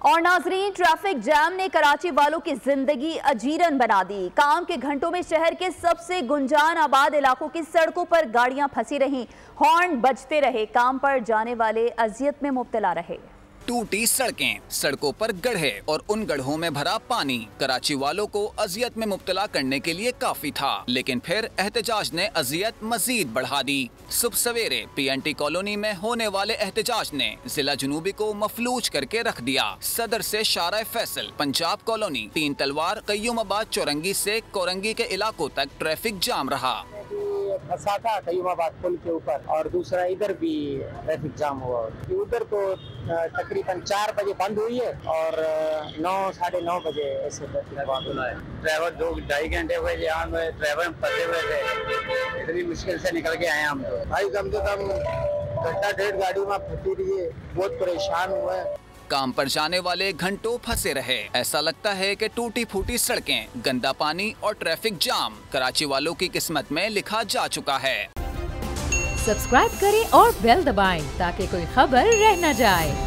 और नाजरीन, traffic jam ने कराची वालों की जिंदगी अजीरन बना दी। काम के घंटों में शहर के सबसे गुंजान आबाद इलाकों की सड़कों पर गाड़ियां फंसी रहीं, हॉर्न बजते रहे, काम पर जाने वाले अजियत में मुब्तला रहे। टूटी सड़कें, सड़कों पर गड्ढे और उन गड्ढों में भरा पानी कराची वालों को अजियत में मुब्तला करने के लिए काफी था, लेकिन फिर एहतजाज ने अजियत मजीद बढ़ा दी। सुबह सवेरे PNT कॉलोनी में होने वाले एहतजाज ने जिला जनूबी को मफलूज करके रख दिया। सदर से शारा फैसल, पंजाब कॉलोनी, तीन तलवार, कय्यूमाबाद, चौरंगी से कोरंगी के इलाकों तक ट्रैफिक जाम रहा। फंसा था कय्यूमाबाद पुल के ऊपर, और दूसरा इधर भी ट्रैफिक जाम हुआ। उधर तो तकरीबन 4 बजे बंद हुई है और 9 साढ़े 9 बजे ऐसे ड्राइवर 2-2.5 घंटे हुए यहाँ में ड्राइवर फंसे हुए थे। इतनी मुश्किल से निकल के आए हम तो भाई, कम से कम घंटा 1.5 गाड़ी में फंसी रही है, बहुत परेशान हुआ है। काम पर जाने वाले घंटों फंसे रहे। ऐसा लगता है कि टूटी फूटी सड़कें, गंदा पानी और ट्रैफिक जाम कराची वालों की किस्मत में लिखा जा चुका है। सब्सक्राइब करें और बेल दबाएं ताकि कोई खबर रह न जाए।